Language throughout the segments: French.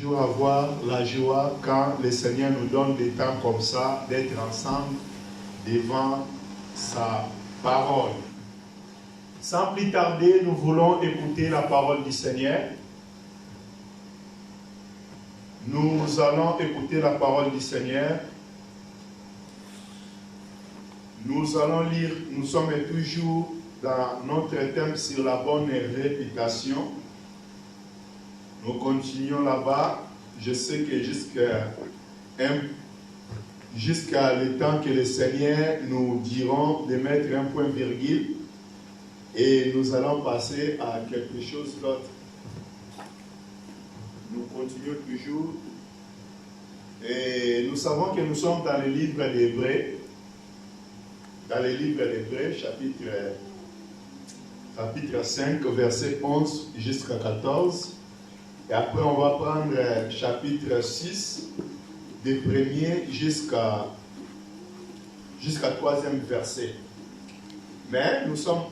toujours avoir la joie quand le Seigneur nous donne des temps comme ça, d'être ensemble devant sa parole. Sans plus tarder, nous voulons écouter la parole du Seigneur. Nous allons écouter la parole du Seigneur. Nous allons lire, nous sommes toujours dans notre thème sur la bonne réputation. Nous continuons là-bas. Je sais que jusqu'à le temps que le Seigneur nous diront de mettre un point virgule et nous allons passer à quelque chose d'autre. Nous continuons toujours. Et nous savons que nous sommes dans le livre d'Hébreux. Dans le livre d'Hébreux, chapitre 5, verset 11 jusqu'à 14. Et après, on va prendre chapitre 6, des premiers jusqu'à 3e verset. Mais nous sommes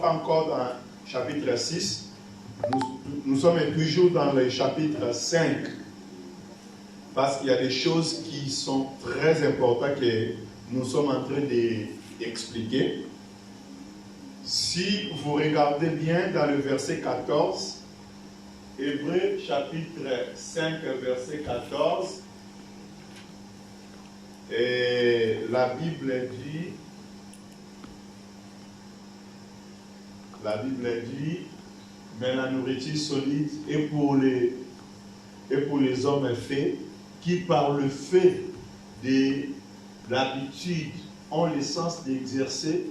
pas encore dans chapitre 6. Nous sommes toujours dans le chapitre 5. Parce qu'il y a des choses qui sont très importantes que nous sommes en train d'expliquer. Si vous regardez bien dans le verset 14, Hébreux chapitre 5, verset 14, et la Bible dit, mais la nourriture solide est pour les hommes faits, qui par le fait de l'habitude ont le sens d'exercer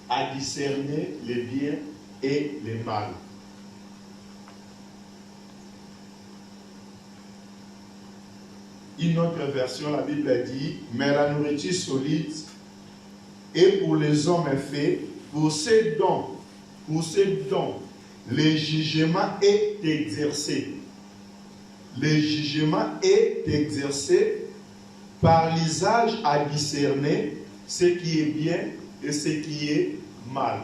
à discerner les biens et les mal. Une autre version, la Bible dit, mais la nourriture solide est pour les hommes faits, pour ces dons, le jugement est exercé. Le jugement est exercé par l'usage à discerner ce qui est bien et ce qui est mal.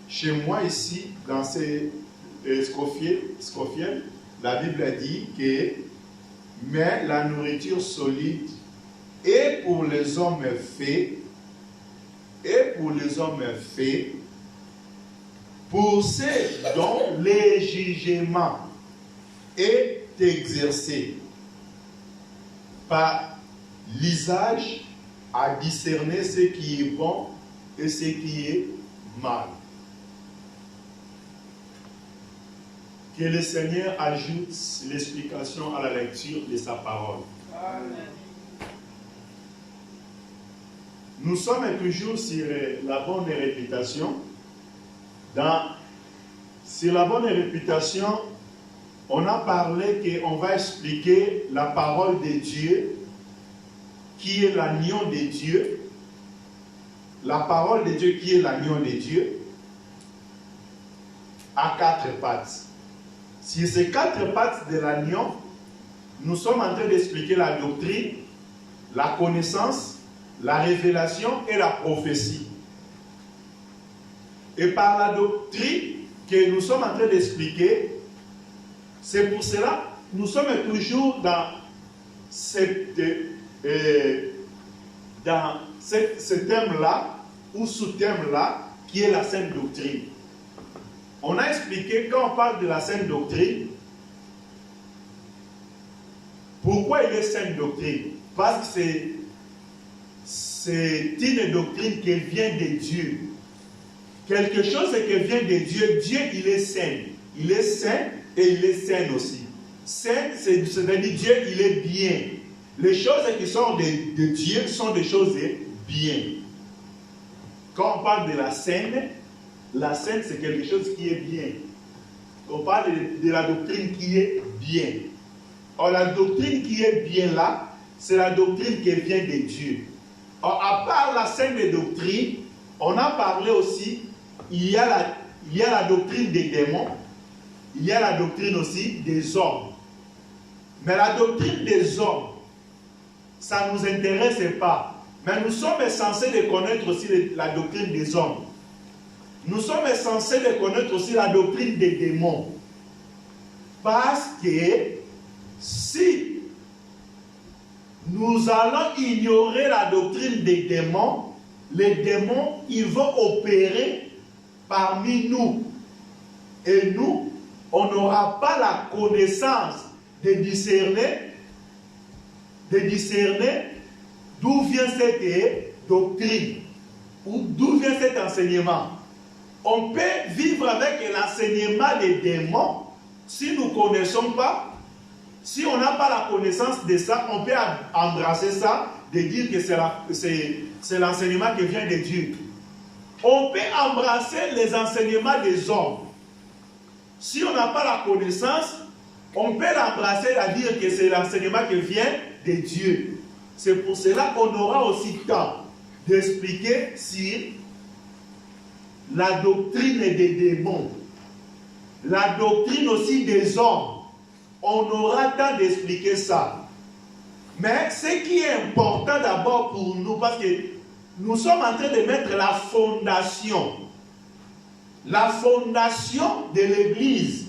Chez moi ici, dans ces Scofield, la Bible dit que mais la nourriture solide est pour les hommes faits, pour ceux dont le jugement est exercé par l'usage à discerner ce qui est bon et ce qui est mal. Que le Seigneur ajoute l'explication à la lecture de sa parole. Amen. Nous sommes toujours sur la bonne réputation. Sur la bonne réputation, on a parlé qu'on va expliquer la parole de Dieu, qui est l'agneau de Dieu. La parole de Dieu qui est l'agneau de Dieu, à 4 pattes. Sur ces 4 pattes de l'agneau, nous sommes en train d'expliquer la doctrine, la connaissance, la révélation et la prophétie. Et par la doctrine que nous sommes en train d'expliquer, c'est pour cela que nous sommes toujours dans ce thème-là, ou sous-thème-là, qui est la sainte doctrine. On a expliqué, quand on parle de la sainte doctrine, pourquoi il est sainte doctrine? Parce que c'est une doctrine qui vient de Dieu. Quelque chose qui vient de Dieu, Dieu il est saint. Il est saint et il est saint aussi. Saint, c'est-à-dire Dieu il est bien. Les choses qui sont de Dieu sont des choses bien. Quand on parle de la scène c'est quelque chose qui est bien. On parle de la doctrine qui est bien. Or la doctrine qui est bien là, c'est la doctrine qui vient de Dieu. Or à part la sainte doctrine, on a parlé aussi, il y a la doctrine des démons, il y a la doctrine aussi des hommes. Mais la doctrine des hommes, ça ne nous intéresse pas. Mais nous sommes censés de connaître aussi la doctrine des hommes. Nous sommes censés de connaître aussi la doctrine des démons. Parce que si nous allons ignorer la doctrine des démons, les démons, ils vont opérer parmi nous. Et nous, on n'aura pas la connaissance de discerner d'où vient cette doctrine, ou d'où vient cet enseignement. On peut vivre avec l'enseignement des démons si nous ne connaissons pas. Si on n'a pas la connaissance de ça, on peut embrasser ça, de dire que c'est l'enseignement qui vient de Dieu. On peut embrasser les enseignements des hommes. Si on n'a pas la connaissance, on peut l'embrasser et dire que c'est l'enseignement qui vient de Dieu. C'est pour cela qu'on aura aussi temps d'expliquer sur la doctrine des démons, la doctrine aussi des hommes. On aura temps d'expliquer ça. Mais ce qui est important d'abord pour nous, parce que nous sommes en train de mettre la fondation. La fondation de l'Église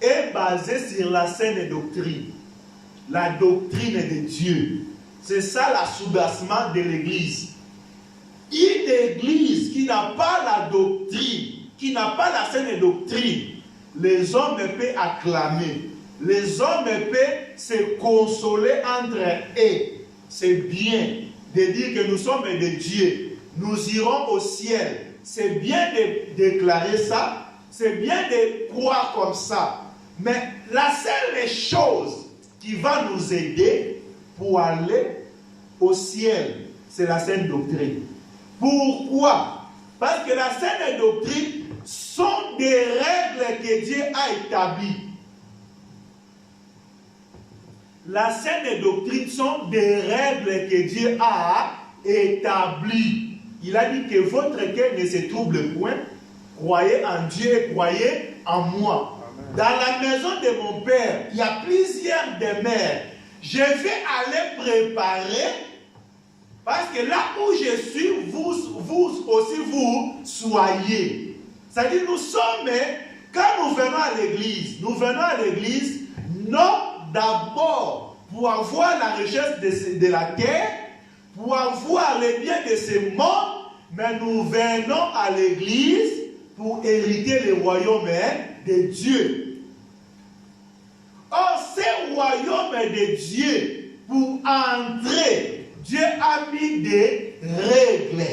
est basée sur la saine doctrine. La doctrine de Dieu. C'est ça la soubassement de l'Église. Une Église qui n'a pas la doctrine, qui n'a pas la saine doctrine, les hommes peuvent acclamer. Les hommes peuvent se consoler entre eux. C'est bien de dire que nous sommes de Dieu. Nous irons au ciel. C'est bien de déclarer ça. C'est bien de croire comme ça. Mais la seule chose qui va nous aider pour aller au ciel, c'est la saine doctrine. Pourquoi? Parce que la saine doctrine sont des règles que Dieu a établies. La saine doctrine sont des règles que Dieu a établies. Il a dit que votre cœur ne se trouble point. Croyez en Dieu et croyez en moi. Amen. Dans la maison de mon Père, il y a plusieurs demeures. Je vais aller préparer, parce que là où je suis, vous aussi vous soyez. C'est-à-dire nous sommes, quand nous venons à l'église, non d'abord pour avoir la richesse de la terre, pour avoir les biens de ce monde, mais nous venons à l'église pour hériter le royaume de Dieu. Or, ce royaume de Dieu, pour entrer, Dieu a mis des règles.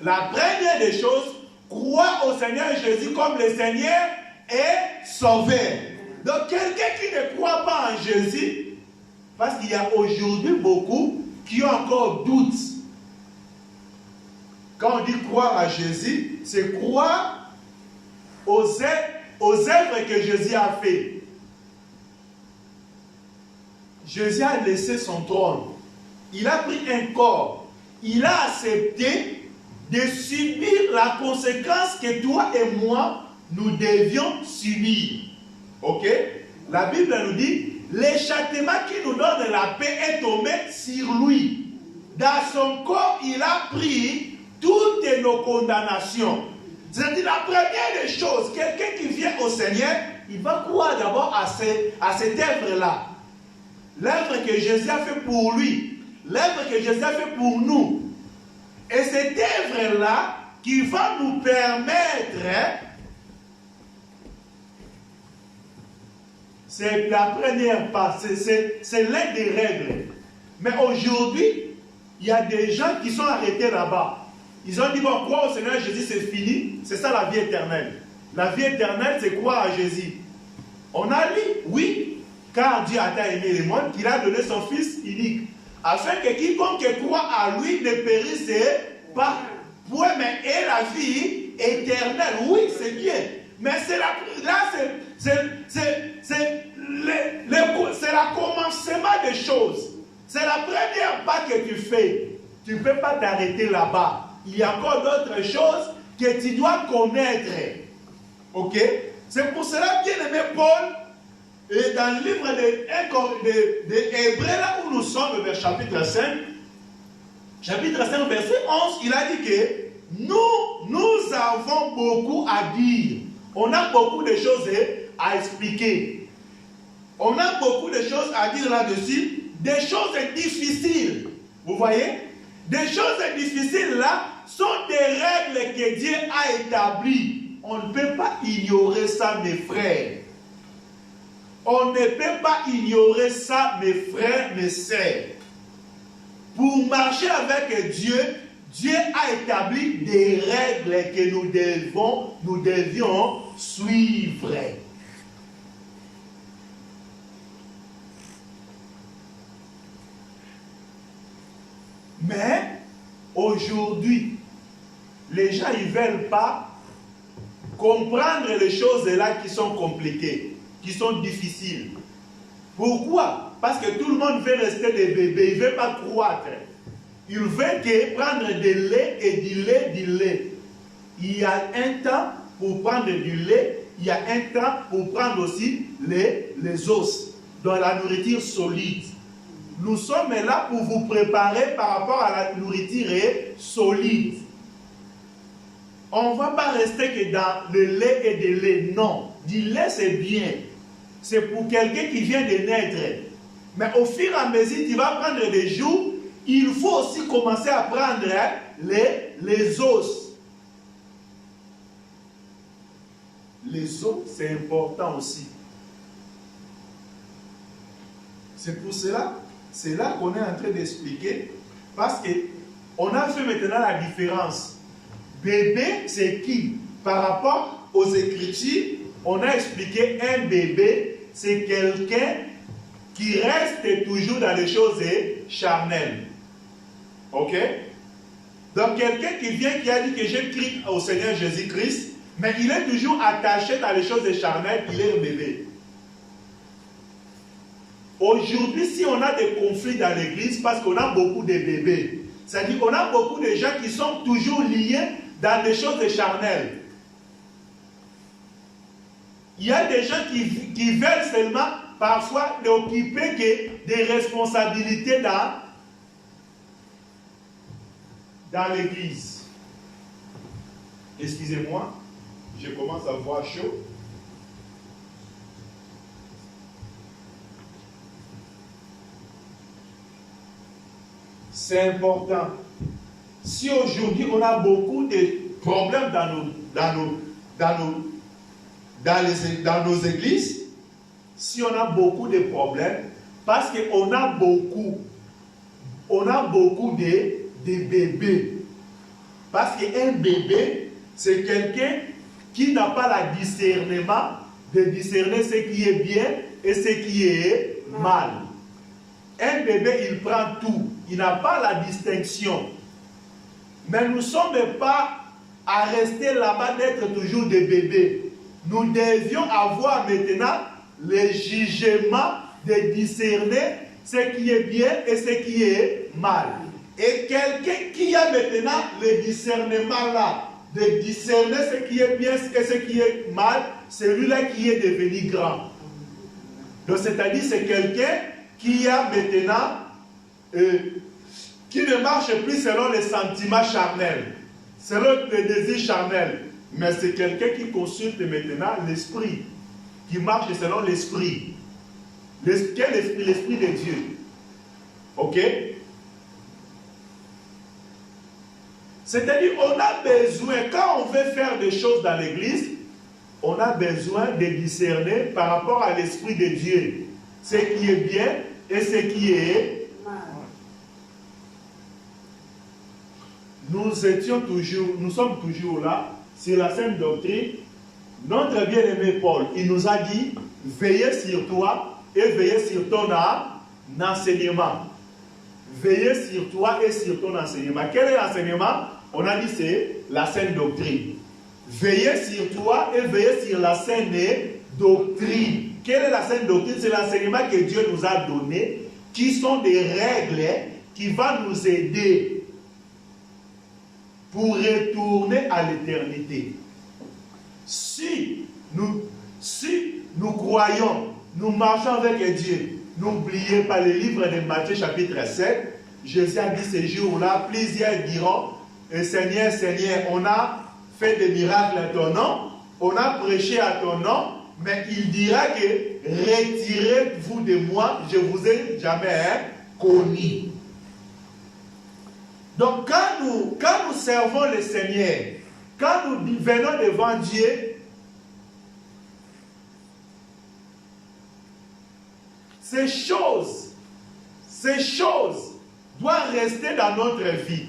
La première des choses, croire au Seigneur Jésus comme le Seigneur est sauveur. Donc, quelqu'un qui ne croit pas en Jésus, parce qu'il y a aujourd'hui beaucoup qui ont encore doute. Quand on dit croire à Jésus, c'est croire aux œuvres que Jésus a fait. Jésus a laissé son trône. Il a pris un corps. Il a accepté de subir la conséquence que toi et moi, nous devions subir. Ok? La Bible nous dit, le châtiment qui nous donne la paix est tombé sur lui. Dans son corps, il a pris toutes nos condamnations. C'est-à-dire la première des choses, quelqu'un qui vient au Seigneur, il va croire d'abord à cette œuvre-là. L'œuvre que Jésus a fait pour lui. L'œuvre que Jésus a fait pour nous. Et cette œuvre-là qui va nous permettre, c'est la première part, c'est l'une des règles. Mais aujourd'hui, il y a des gens qui sont arrêtés là-bas. Ils ont dit, bon, croire au Seigneur Jésus, c'est fini. C'est ça la vie éternelle. La vie éternelle, c'est croire à Jésus. On a dit, oui, car Dieu a tant aimé le monde qu'il a donné son Fils unique, afin que quiconque croit à lui ne périsse pas, mais ait la vie éternelle. Oui, c'est bien. Mais c'est le commencement des choses. C'est la première pas que tu fais. Tu ne peux pas t'arrêter là-bas. Il y a encore d'autres choses que tu dois connaître. Ok? C'est pour cela, bien aimé Paul, et dans le livre de Hébreux, là où nous sommes, vers chapitre 5, verset 11, il a dit que nous avons beaucoup à dire. On a beaucoup de choses à expliquer. On a beaucoup de choses à dire là-dessus, des choses difficiles. Vous voyez? Des choses difficiles là sont des règles que Dieu a établies. On ne peut pas ignorer ça, mes frères. On ne peut pas ignorer ça, mes frères, mes sœurs. Pour marcher avec Dieu, Dieu a établi des règles que nous devions suivre. Mais aujourd'hui, les gens ne veulent pas comprendre les choses là qui sont compliquées, qui sont difficiles. Pourquoi? Parce que tout le monde veut rester des bébés, il ne veut pas croître. Il veut que prendre du lait et du lait. Il y a un temps pour prendre du lait, il y a un temps pour prendre aussi les os, dans la nourriture solide. Nous sommes là pour vous préparer par rapport à la nourriture solide. On ne va pas rester que dans le lait et du lait. Non, du lait c'est bien. C'est pour quelqu'un qui vient de naître. Mais au fur et à mesure, tu vas prendre des jours, il faut aussi commencer à prendre les os. Les os, c'est important aussi. C'est pour cela, c'est là qu'on est en train d'expliquer, parce qu'on a fait maintenant la différence. Bébé, c'est qui? Par rapport aux Écritures, on a expliqué un bébé, c'est quelqu'un qui reste toujours dans les choses charnelles. Ok? Donc quelqu'un qui vient, qui a dit que j'ai cru au Seigneur Jésus-Christ, mais il est toujours attaché dans les choses charnelles, il est un bébé. Aujourd'hui, si on a des conflits dans l'église, parce qu'on a beaucoup de bébés, c'est-à-dire qu'on a beaucoup de gens qui sont toujours liés dans les choses charnelles. Il y a des gens qui veulent seulement parfois n'occuper que des responsabilités dans l'église. Excusez-moi, je commence à voir chaud. C'est important. Si aujourd'hui on a beaucoup de problèmes dans nos églises, si on a beaucoup de problèmes, parce qu'on a beaucoup de bébés. Parce qu'un bébé, c'est quelqu'un qui n'a pas le discernement de discerner ce qui est bien et ce qui est mal. Un bébé, il prend tout. Il n'a pas la distinction. Mais nous ne sommes pas à rester là-bas d'être toujours des bébés. Nous devions avoir maintenant le jugement de discerner ce qui est bien et ce qui est mal. Et quelqu'un qui a maintenant le discernement là, de discerner ce qui est bien et ce qui est mal, c'est lui-là qui est devenu grand. Donc c'est-à-dire c'est quelqu'un qui a maintenant, qui ne marche plus selon les sentiments charnels, selon les désirs charnels, mais c'est quelqu'un qui consulte maintenant l'esprit, qui marche selon l'esprit. Quel esprit? L'esprit de Dieu. Ok? C'est-à-dire, on a besoin, quand on veut faire des choses dans l'église, on a besoin de discerner par rapport à l'esprit de Dieu, ce qui est bien et ce qui est mal. Nous sommes toujours là, sur la sainte doctrine. Notre bien-aimé Paul, il nous a dit, veillez sur toi et veillez sur ton enseignement. Veillez sur toi et sur ton enseignement. Quel est l'enseignement? On a dit c'est la sainte doctrine. Veillez sur toi et veillez sur la sainte doctrine. Quelle est la sainte doctrine? C'est l'enseignement que Dieu nous a donné, qui sont des règles qui vont nous aider pour retourner à l'éternité. Si nous croyons, nous marchons avec Dieu, n'oubliez pas le livre de Matthieu chapitre 7, Jésus a dit ce jour-là, plusieurs diront, Seigneur, Seigneur, on a fait des miracles à ton nom, on a prêché à ton nom, mais il dira que retirez-vous de moi, je ne vous ai jamais connu. Donc quand nous servons le Seigneur, quand nous venons devant Dieu, ces choses doivent rester dans notre vie.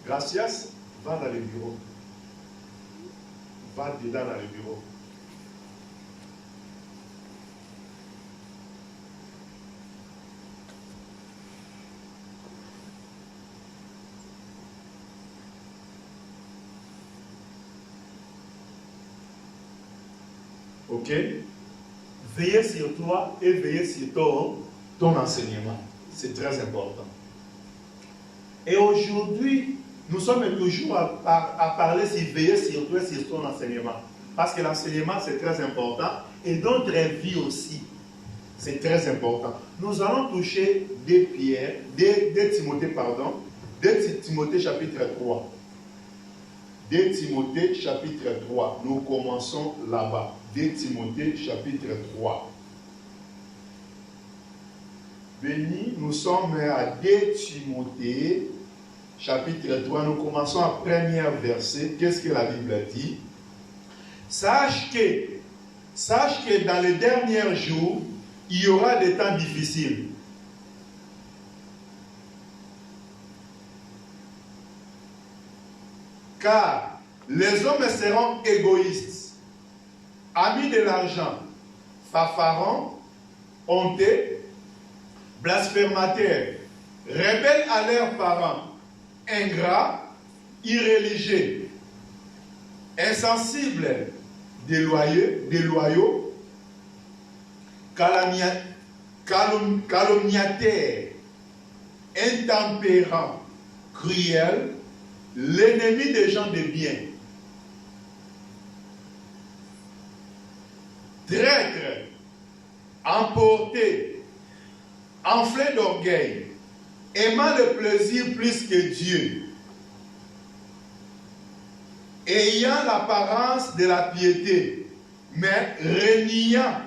Gracias, va dans le bureau. Va dedans dans le bureau. Ok? Veillez sur toi et veillez sur ton enseignement. C'est très important. Et aujourd'hui, nous sommes toujours à parler sur veiller sur toi et sur ton enseignement. Parce que l'enseignement, c'est très important. Et notre vie aussi, c'est très important. Nous allons toucher 2 Timothée chapitre 3. 2 Timothée chapitre 3. Nous commençons là-bas. 2 Timothée chapitre 3. Béni, nous sommes à 2 Timothée chapitre 3. Nous commençons à premier verset. Qu'est-ce que la Bible dit? Sache que dans les derniers jours, il y aura des temps difficiles. Car les hommes seront égoïstes, amis de l'argent, fanfarons, honteux, blasphémateurs, rebelles à leurs parents, ingrats, irréligieux, insensibles, déloyaux, calomniateurs, intempérants, cruels, l'ennemi des gens de bien, traîtres, emportés, enflés d'orgueil, aimant le plaisir plus que Dieu, ayant l'apparence de la piété, mais reniant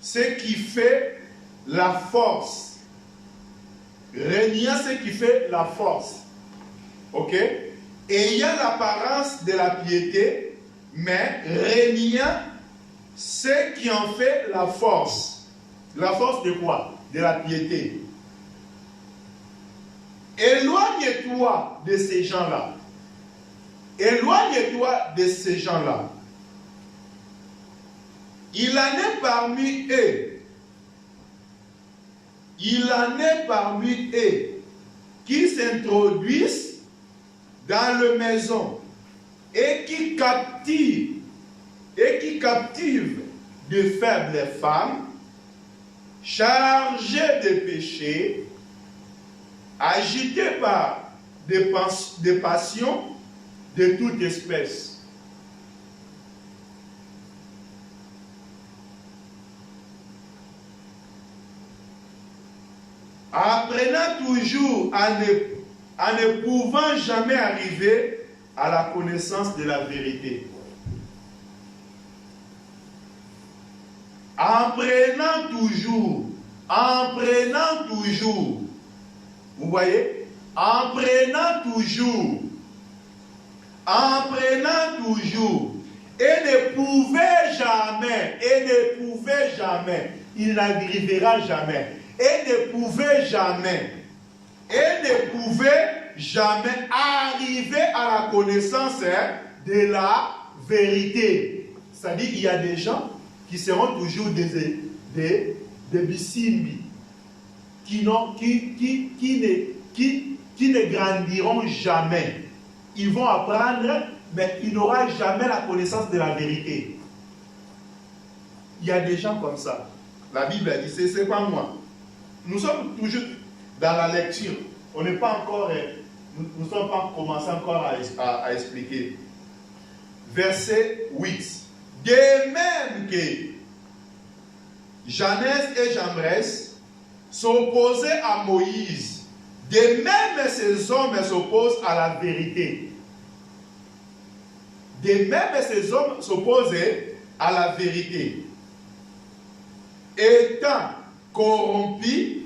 ce qui fait la force. Reniant ce qui fait la force. Ok? Ayant l'apparence de la piété, mais reniant ce qui en fait la force. La force de quoi? De la piété. Éloigne-toi de ces gens-là. Éloigne-toi de ces gens-là. Il en est parmi eux. Il en est parmi eux qui s'introduisent dans la maison et qui captivent de faibles femmes chargées de péchés, agitées par des passions de toute espèce. Apprenant toujours à ne pouvant jamais arriver à la connaissance de la vérité. Apprenant toujours. Vous voyez? Apprenant toujours. Et ne pouvait jamais. Il n'arrivera jamais. Et ne pouvait jamais arriver à la connaissance de la vérité. C'est-à-dire qu'il y a des gens qui seront toujours des bissimbi, qui ne grandiront jamais. Ils vont apprendre, mais ils n'auront jamais la connaissance de la vérité. Il y a des gens comme ça. La Bible a dit, c'est pas moi. Nous sommes toujours dans la lecture. On n'est pas encore, nous ne sommes pas commencé encore à expliquer. Verset 8. De même que Janès et Jambres s'opposaient à Moïse, de même ces hommes s'opposent à la vérité. De même, ces hommes s'opposaient à la vérité, étant corrompus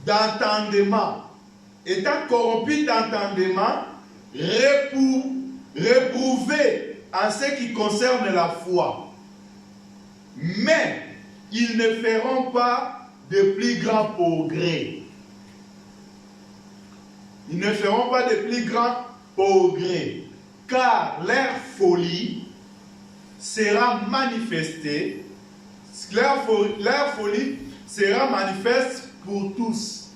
d'entendement, réprouvés en ce qui concerne la foi. Mais ils ne feront pas de plus grands progrès. Ils ne feront pas de plus grands progrès, car leur folie sera manifestée. Leur folie sera manifeste pour tous.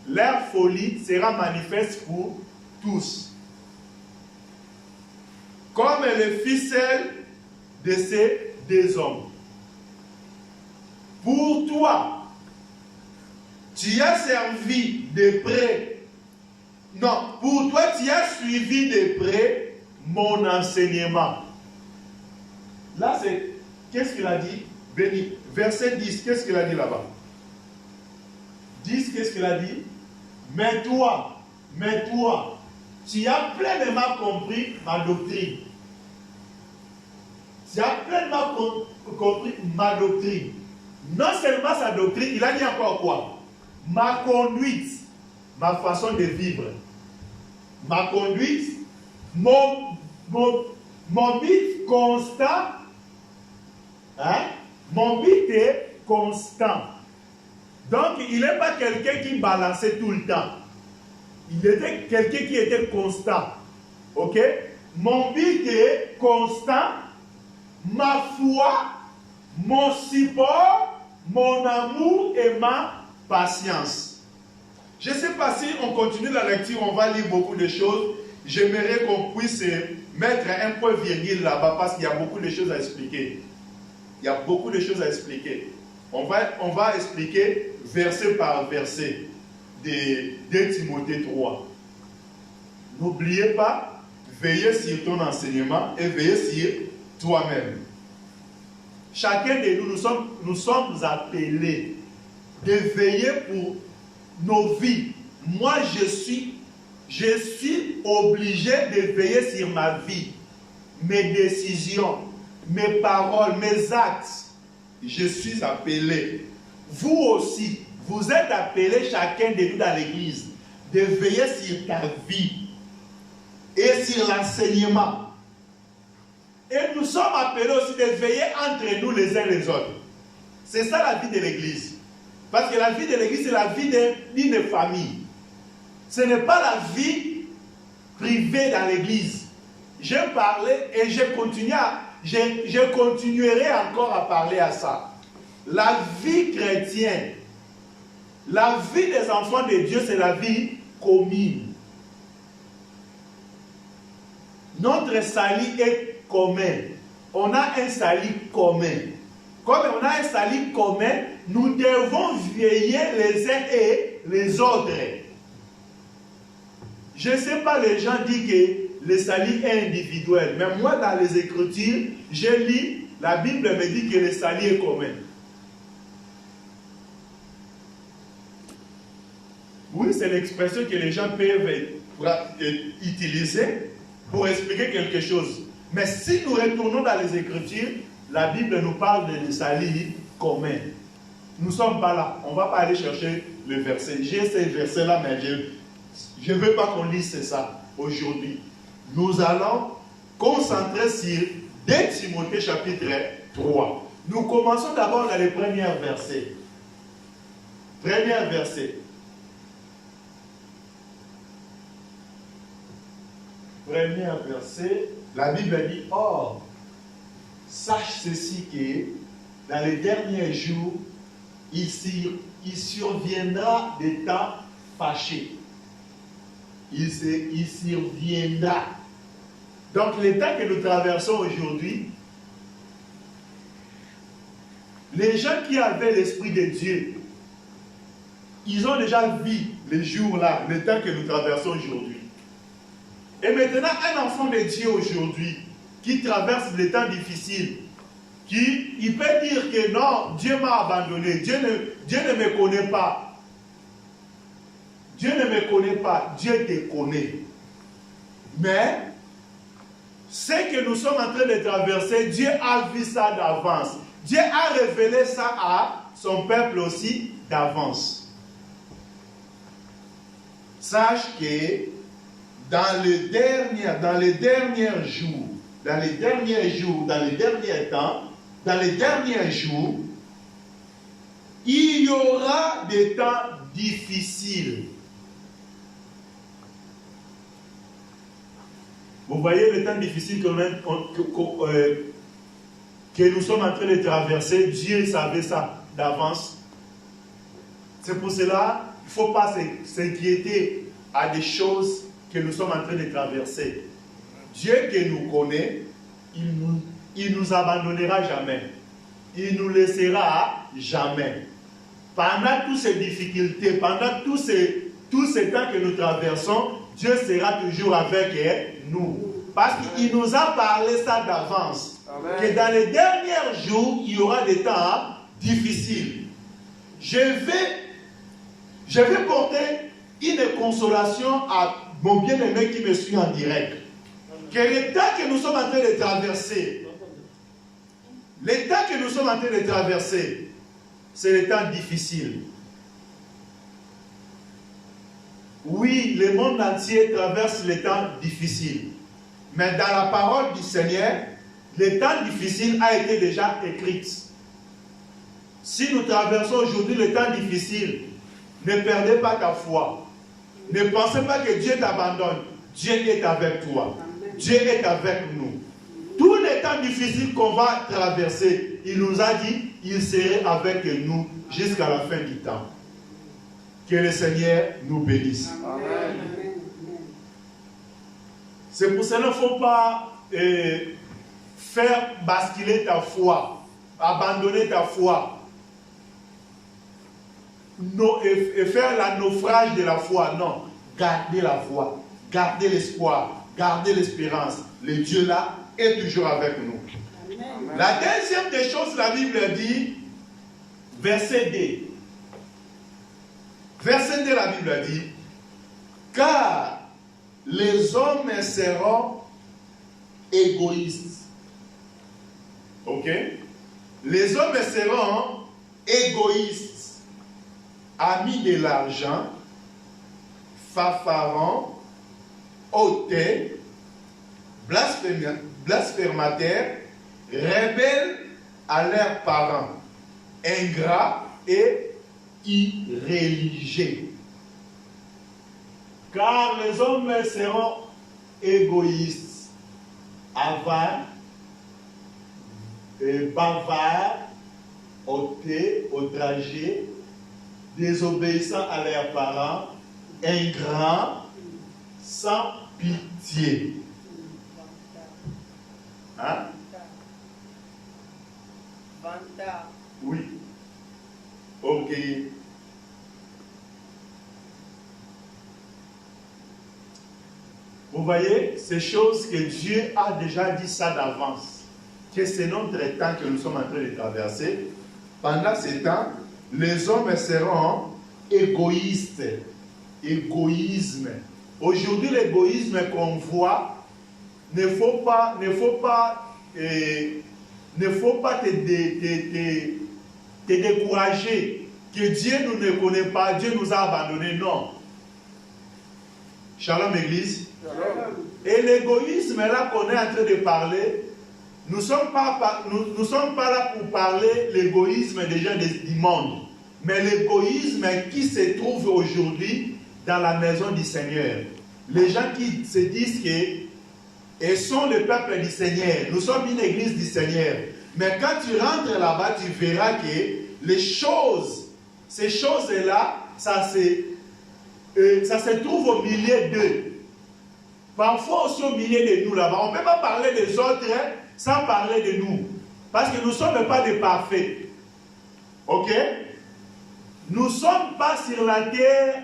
Leur folie sera manifeste pour tous. Comme les ficelles de ces deux hommes. Pour toi, tu as servi de près. Non, pour toi, tu as suivi de près mon enseignement. Là, c'est... Qu'est-ce qu'il a dit? Béni. Verset 10, qu'est-ce qu'il a dit là-bas? 10, qu'est-ce qu'il a dit? Mais toi, tu as pleinement compris ma doctrine. Tu as pleinement compris ma doctrine. Non seulement sa doctrine, il a dit encore quoi? Ma conduite, ma façon de vivre. Ma conduite, mon but constant. Hein? Mon but est constant. Donc, il n'est pas quelqu'un qui balançait tout le temps. Il était quelqu'un qui était constant. Ok? Mon but est constant. Ma foi, mon support, mon amour et ma patience. Je ne sais pas si on continue la lecture, on va lire beaucoup de choses. J'aimerais qu'on puisse mettre un point virgule là-bas parce qu'il y a beaucoup de choses à expliquer. Il y a beaucoup de choses à expliquer. On va expliquer verset par verset de 2 Timothée 3. N'oubliez pas, veillez sur ton enseignement et veillez sur toi-même. Chacun de nous sommes appelés de veiller pour nos vies. Moi, je suis obligé de veiller sur ma vie, mes décisions, mes paroles, mes actes. Je suis appelé. Vous aussi, vous êtes appelés, chacun de nous dans l'église, de veiller sur ta vie et sur l'enseignement. Et nous sommes appelés aussi de veiller entre nous les uns les autres. C'est ça la vie de l'église. Parce que la vie de l'église, c'est la vie d'une famille. Ce n'est pas la vie privée dans l'église. J'ai parlé et je continuerai encore à parler à ça. La vie chrétienne, la vie des enfants de Dieu, c'est la vie commune. Notre salut est commun. On a un salut commun. Comme on a un salut commun, nous devons veiller les uns et les autres. Je ne sais pas, les gens disent que le salut est individuel. Mais moi, dans les Écritures, je lis, la Bible me dit que le salut est commun. Oui, c'est l'expression que les gens peuvent utiliser pour expliquer quelque chose. Mais si nous retournons dans les Écritures, la Bible nous parle de salut commun. Nous ne sommes pas là. On ne va pas aller chercher le verset. J'ai ces versets-là, mais je ne veux pas qu'on lise ça aujourd'hui. Nous allons concentrer sur 2 Timothée chapitre 3. Nous commençons d'abord dans les premiers versets. Premier verset. Premier verset, la Bible dit, or, sache ceci que dans les derniers jours, il surviendra des temps fâchés. Il surviendra. Donc, les temps que nous traversons aujourd'hui, les gens qui avaient l'Esprit de Dieu, ils ont déjà vu les jours-là, les temps que nous traversons aujourd'hui. Et maintenant, un enfant de Dieu aujourd'hui, qui traverse des temps difficiles, il peut dire que non, Dieu m'a abandonné, Dieu ne me connaît pas. Dieu ne me connaît pas, Dieu te connaît. Mais, Ce que nous sommes en train de traverser, Dieu a vu ça d'avance. Dieu a révélé ça à son peuple aussi d'avance. Sache que dans les derniers jours, dans les derniers temps, dans les derniers jours, il y aura des temps difficiles. Vous voyez le temps difficile que nous sommes en train de traverser. Dieu savait ça d'avance. C'est pour cela qu'il ne faut pas s'inquiéter à des choses que nous sommes en train de traverser. Dieu qui nous connaît, il nous abandonnera jamais. Il nous laissera jamais. Pendant toutes ces difficultés, pendant tous ces temps que nous traversons, Dieu sera toujours avec nous. Parce qu'il nous a parlé ça d'avance. Que dans les derniers jours, il y aura des temps difficiles. Je vais porter une consolation à mon bien-aimé qui me suit en direct. Que les temps que nous sommes en train de traverser, c'est les temps difficiles. Oui, le monde entier traverse les temps difficiles. Mais dans la parole du Seigneur, les temps difficiles a été déjà écrit. Si nous traversons aujourd'hui les temps difficiles, ne perdez pas ta foi. Ne pensez pas que Dieu t'abandonne. Dieu est avec toi. Dieu est avec nous. Tous les temps difficiles qu'on va traverser, il nous a dit, il serait avec nous jusqu'à la fin du temps. Que le Seigneur nous bénisse. Amen. C'est pour cela qu'il ne faut pas faire basculer ta foi, abandonner ta foi, et faire le naufrage de la foi. Non, gardez la foi, gardez l'espoir, gardez l'espérance. Le Dieu là est toujours avec nous. Amen. La deuxième des choses, la Bible dit, verset 2. Verset 2, la Bible dit, car les hommes seront égoïstes. Ok? Les hommes seront égoïstes, amis de l'argent, fanfarons, hautains, blasphémateurs, rebelles à leurs parents, ingrats et irréligieux. Car les hommes seront égoïstes, avares, bavards, hautais, outragés, désobéissants à leurs parents, ingrats, sans pitié. Hein? Oui. Ok. Vous voyez, ces choses que Dieu a déjà dit ça d'avance, que c'est notre temps que nous sommes en train de traverser. Pendant ce temps, les hommes seront égoïstes. Égoïsme. Aujourd'hui, l'égoïsme qu'on voit, ne faut pas te décourager que Dieu nous ne connaît pas, Dieu nous a abandonnés. Non. Shalom Église. Et l'égoïsme là qu'on est en train de parler, nous ne sommes pas là pour parler l'égoïsme déjà du monde, mais l'égoïsme qui se trouve aujourd'hui dans la maison du Seigneur. Les gens qui se disent qu'ils sont le peuple du Seigneur, nous sommes une église du Seigneur, mais quand tu rentres là-bas, tu verras que ces choses-là, ça se trouve au milieu d'eux. Parfois aussi au milieu de nous là-bas. On ne peut pas parler des autres sans parler de nous. Parce que nous ne sommes pas des parfaits. Ok? Nous ne sommes pas sur la terre.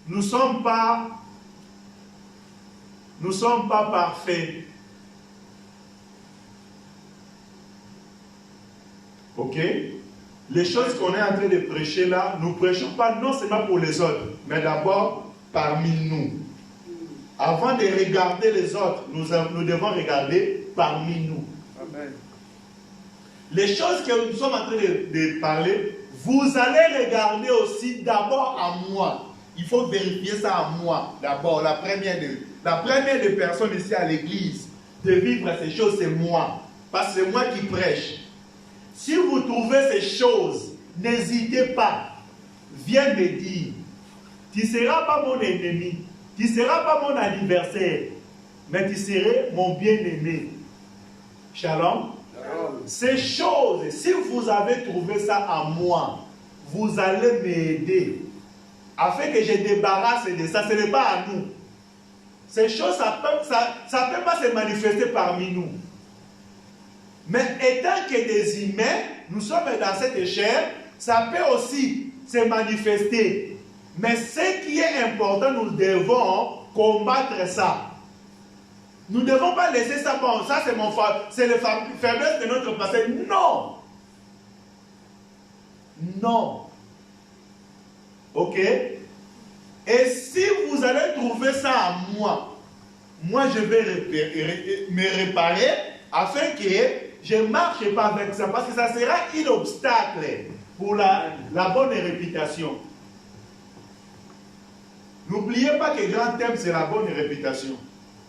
Nous ne sommes pas parfaits. Ok? Les choses qu'on est en train de prêcher là, nous ne prêchons pas non seulement pour les autres, mais d'abord parmi nous. Avant de regarder les autres, nous devons regarder parmi nous. Amen. Les choses que nous sommes en train de parler, vous allez regarder aussi d'abord à moi. Il faut vérifier ça à moi. D'abord, la première des personnes ici à l'église de vivre ces choses, c'est moi. Parce que c'est moi qui prêche. Si vous trouvez ces choses, n'hésitez pas. Viens me dire. Tu ne seras pas mon ennemi. Tu ne seras pas mon adversaire. Mais tu seras mon bien-aimé. Shalom. Ces choses, si vous avez trouvé ça à moi, vous allez m'aider afin que je débarrasse de ça. Ce n'est pas à nous. Ces choses, ça ne peut pas se manifester parmi nous. Mais étant que des humains, nous sommes dans cette chair, ça peut aussi se manifester. Mais ce qui est important, nous devons combattre ça. Nous ne devons pas laisser ça, bon, ça c'est la faiblesse de notre passé. Non. Non. Ok? Et si vous allez trouver ça à moi, moi je vais me réparer afin que je ne marche pas avec ça, parce que ça sera un obstacle pour la bonne réputation. N'oubliez pas que le grand thème, c'est la bonne réputation.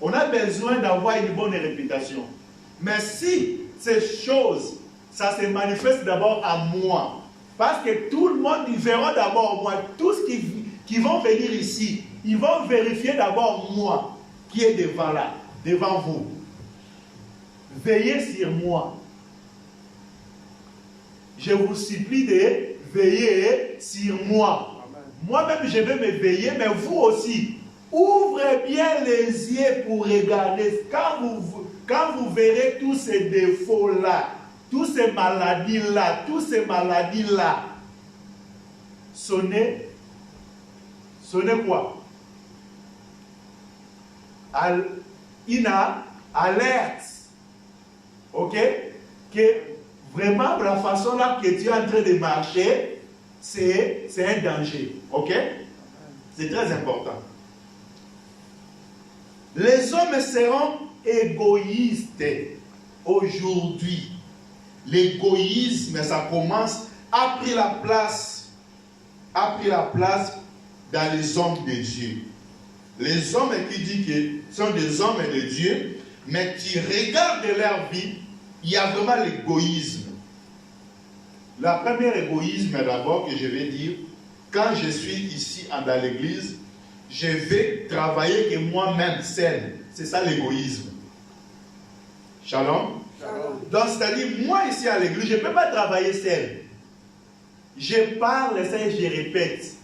On a besoin d'avoir une bonne réputation. Mais si ces choses, ça se manifeste d'abord à moi, parce que tout le monde, ils verront d'abord moi, tous qui vont venir ici, ils vont vérifier d'abord moi, qui est devant là, devant vous. Veillez sur moi. Je vous supplie de veiller sur moi. Moi-même, je vais me veiller, mais vous aussi. Ouvrez bien les yeux pour regarder. Quand vous verrez tous ces défauts-là, toutes ces maladies-là, sonnez quoi? Alerte. Ok? Que vraiment, la façon là que tu es en train de marcher, c'est un danger. Ok? C'est très important. Les hommes seront égoïstes aujourd'hui. L'égoïsme, ça commence, a pris la place dans les hommes de Dieu. Les hommes qui disent que sont des hommes de Dieu, mais qui regardent leur vie, il y a vraiment l'égoïsme. La première égoïsme d'abord que je vais dire, quand je suis ici dans l'église, je vais travailler que moi-même seul. C'est ça l'égoïsme. Shalom. Shalom. Donc c'est-à-dire, moi ici à l'église, je ne peux pas travailler seul. Je parle ça et je répète.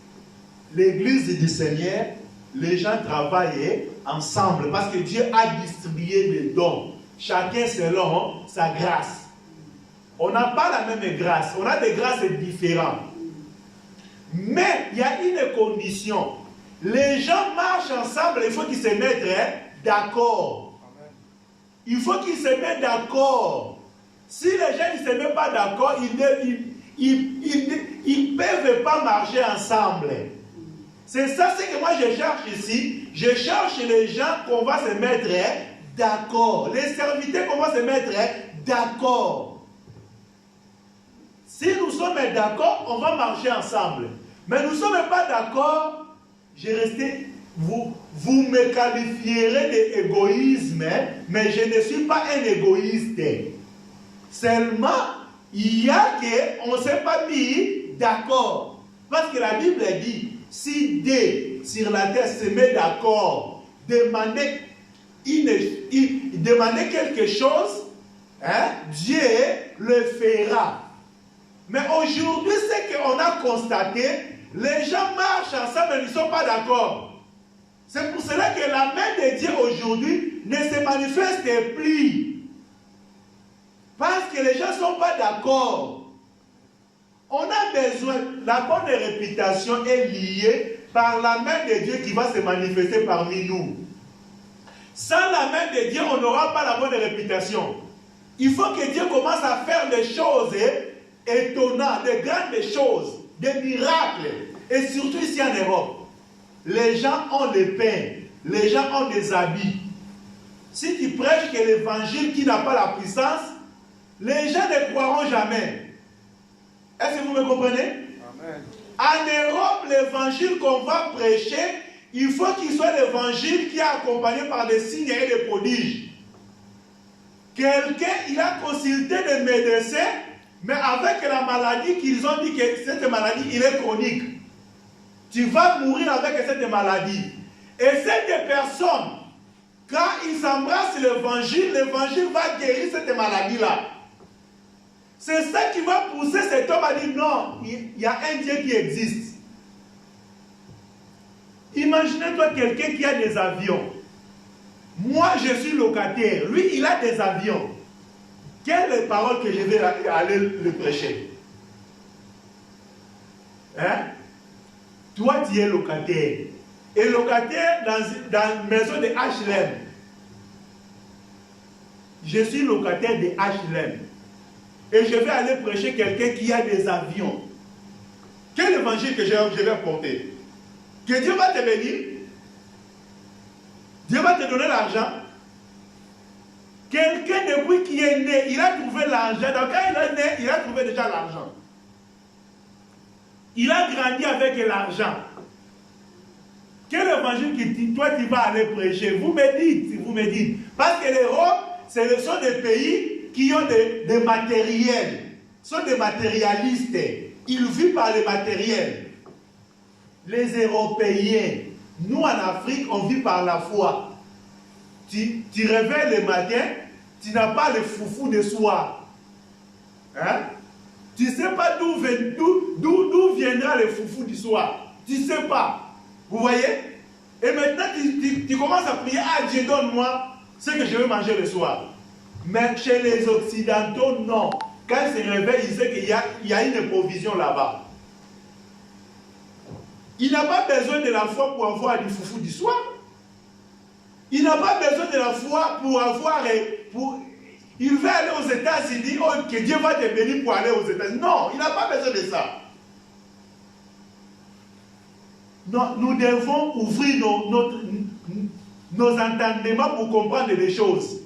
L'église du Seigneur, les gens travaillent ensemble parce que Dieu a distribué des dons. Chacun selon sa grâce. On n'a pas la même grâce. On a des grâces différentes. Mais il y a une condition. Les gens marchent ensemble, il faut qu'ils se mettent d'accord. Il faut qu'ils se mettent d'accord. Si les gens ne se mettent pas d'accord, ils ne peuvent pas marcher ensemble. C'est ça ce que moi je cherche ici. Je cherche les gens qu'on va se mettre d'accord. Les serviteurs qu'on va se mettre d'accord. Si nous sommes d'accord, on va marcher ensemble. Mais nous ne sommes pas d'accord. Vous me qualifierez d'égoïsme, mais je ne suis pas un égoïste. Seulement, il y a qu'on ne s'est pas mis d'accord. Parce que la Bible dit, si deux sur la terre se mettent d'accord, demander quelque chose, Dieu le fera. Mais aujourd'hui, ce qu'on a constaté, les gens marchent ensemble et ne sont pas d'accord. C'est pour cela que la main de Dieu aujourd'hui ne se manifeste plus. Parce que les gens ne sont pas d'accord. On a besoin, la bonne réputation est liée par la main de Dieu qui va se manifester parmi nous. Sans la main de Dieu, on n'aura pas la bonne réputation. Il faut que Dieu commence à faire des choses étonnantes, de grandes choses, des miracles. Et surtout ici en Europe, les gens ont le pain. les gens ont des habits. Si tu prêches que l'évangile qui n'a pas la puissance, les gens ne croiront jamais. Est-ce que vous me comprenez? Amen. En Europe, l'évangile qu'on va prêcher, il faut qu'il soit l'évangile qui est accompagné par des signes et des prodiges. Quelqu'un, il a consulté des médecins, mais avec la maladie qu'ils ont dit que cette maladie, il est chronique. Tu vas mourir avec cette maladie. Et cette personne, quand il s'embrasse l'évangile, l'évangile va guérir cette maladie-là. C'est ça qui va pousser cet homme à dire non, il y a un Dieu qui existe. Imaginez-toi quelqu'un qui a des avions. Moi, je suis locataire. Lui, il a des avions. Quelle est la parole que je vais aller le prêcher? Hein? Toi, tu es locataire. Et locataire dans une maison de HLM. Je suis locataire de HLM. Et je vais aller prêcher quelqu'un qui a des avions. Quel évangile que je vais porter? Que Dieu va te bénir. Dieu va te donner l'argent. Quelqu'un depuis qu'il est né, il a trouvé l'argent. Donc quand il est né, il a trouvé déjà l'argent. Il a grandi avec l'argent. Quel évangile que toi tu vas aller prêcher? Vous me dites. Parce que l'Europe, ce sont des pays qui ont des matériels. Ce sont des matérialistes. Ils vivent par les matériels. Les Européens, nous en Afrique, on vit par la foi. Tu réveilles le matin, tu n'as pas le foufou de soir. Hein? Tu ne sais pas d'où viendra le foufou du soir. Tu ne sais pas. Vous voyez? Et maintenant, tu commences à prier, ah Dieu, donne-moi ce que je vais manger le soir. Mais chez les Occidentaux, non. Quand ils se réveillent, ils savent qu'il y a une provision là-bas. Il n'a pas besoin de la foi pour avoir du foufou du soir. Il n'a pas besoin de la foi pour avoir... il veut aller aux États-Unis, oh, que Dieu va te bénir pour aller aux États-Unis. Non, il n'a pas besoin de ça. Non, nous devons ouvrir nos entendements pour comprendre les choses.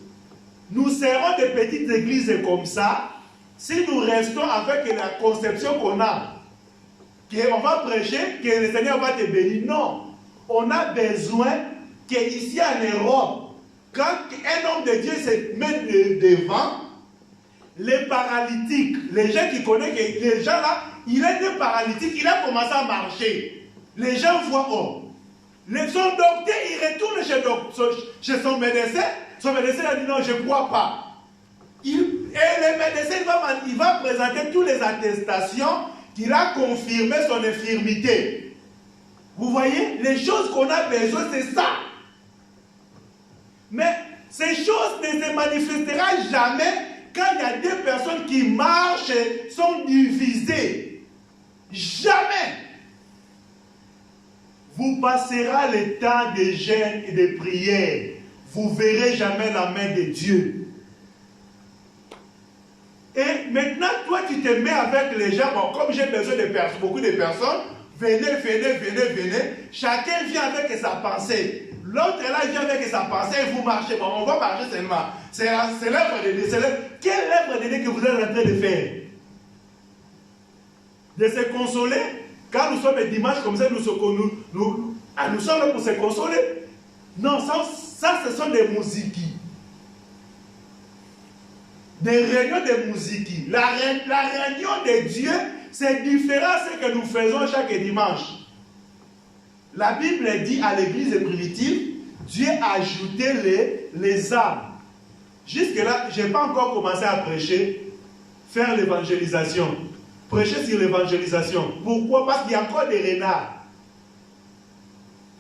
Nous serons des petites églises comme ça si nous restons avec la conception qu'on a. Qu'on va prêcher, que le Seigneur va te bénir. Non. On a besoin qu'ici en Europe, quand un homme de Dieu se met devant, les paralytiques, les gens qui connaissent, les gens là, il est né paralytique, il a commencé à marcher. Les gens voient, oh. Son docteur, il retourne chez son médecin. Son médecin a dit non, je ne crois pas. Et le médecin, il va présenter toutes les attestations qu'il a confirmé son infirmité. Vous voyez, les choses qu'on a besoin, c'est ça. Mais ces choses ne se manifesteront jamais quand il y a deux personnes qui marchent et sont divisées. Jamais. Vous passerez le temps de jeûne et de prière. Vous ne verrez jamais la main de Dieu. Et maintenant, toi, tu te mets avec les gens. Bon, comme j'ai besoin de beaucoup de personnes, venez. Chacun vient avec sa pensée. L'autre là, il vient avec sa pensée et vous marchez. Bon, on va marcher seulement. C'est l'œuvre de Dieu. Quelle œuvre de Dieu que vous êtes en train de faire? De se consoler? Quand nous sommes dimanche comme ça, nous sommes là pour se consoler. Non, ça ce sont des musiques. Des réunions de musique. La réunion de Dieu, c'est différent de ce que nous faisons chaque dimanche. La Bible dit à l'église primitive, Dieu a ajouté les âmes. Jusque-là, je n'ai pas encore commencé à prêcher, faire l'évangélisation. Prêcher sur l'évangélisation. Pourquoi? Parce qu'il y a encore des renards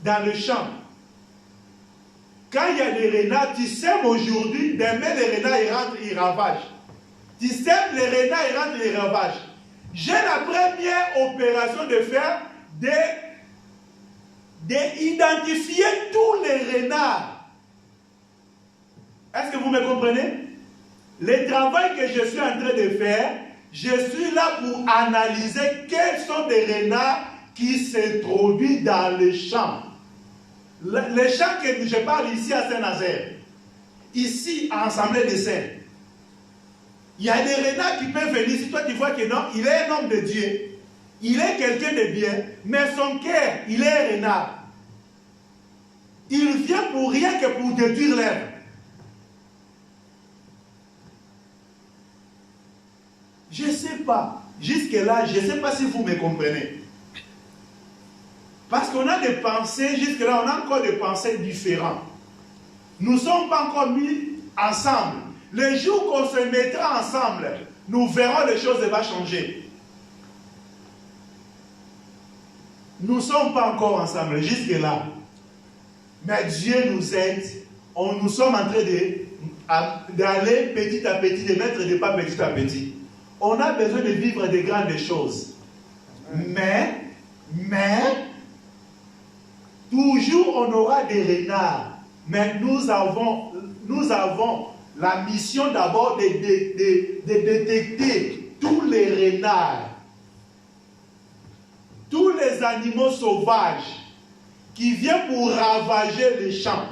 dans le champ. Quand il y a des renards, tu sèmes aujourd'hui, demain les renards ils rentrent, ils ravagent. Tu sèmes les renards, ils rentrent, ils ravagent. J'ai la première opération de faire, d'identifier tous les renards. Est-ce que vous me comprenez? Le travail que je suis en train de faire, je suis là pour analyser quels sont les renards qui s'introduisent dans les champs. Les gens que je parle ici à Saint-Nazaire, ici à Assemblée des Saints, il y a des renards qui peuvent venir. Si toi tu vois que non, il est un homme de Dieu, il est quelqu'un de bien, mais son cœur, il est un renard. Il vient pour rien que pour détruire l'œuvre. Je ne sais pas. Jusque-là, je ne sais pas si vous me comprenez. Parce qu'on a des pensées, jusque-là, on a encore des pensées différentes. Nous ne sommes pas encore mis ensemble. Le jour qu'on se mettra ensemble, nous verrons les choses vont changer. Nous ne sommes pas encore ensemble, jusque-là. Mais Dieu nous aide. Nous sommes en train d'aller petit à petit, de mettre des pas petit à petit. On a besoin de vivre des grandes choses. Mais, toujours on aura des renards. Mais nous avons la mission d'abord de détecter tous les renards, tous les animaux sauvages qui viennent pour ravager les champs.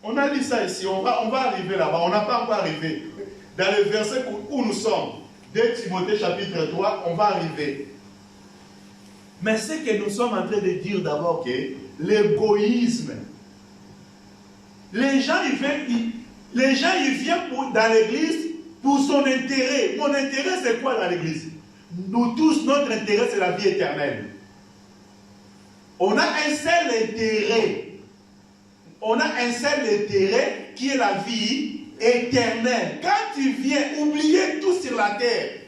On a lu ça ici, on va arriver là-bas, on n'a pas encore arrivé. Dans le verset où nous sommes, 2 Timothée chapitre 3, on va arriver. Mais ce que nous sommes en train de dire d'abord, que l'égoïsme, les gens ils viennent dans l'église pour son intérêt. Mon intérêt c'est quoi dans l'église? Nous tous, notre intérêt c'est la vie éternelle. On a un seul intérêt. On a un seul intérêt qui est la vie éternelle. Quand tu viens oublier tout sur la terre,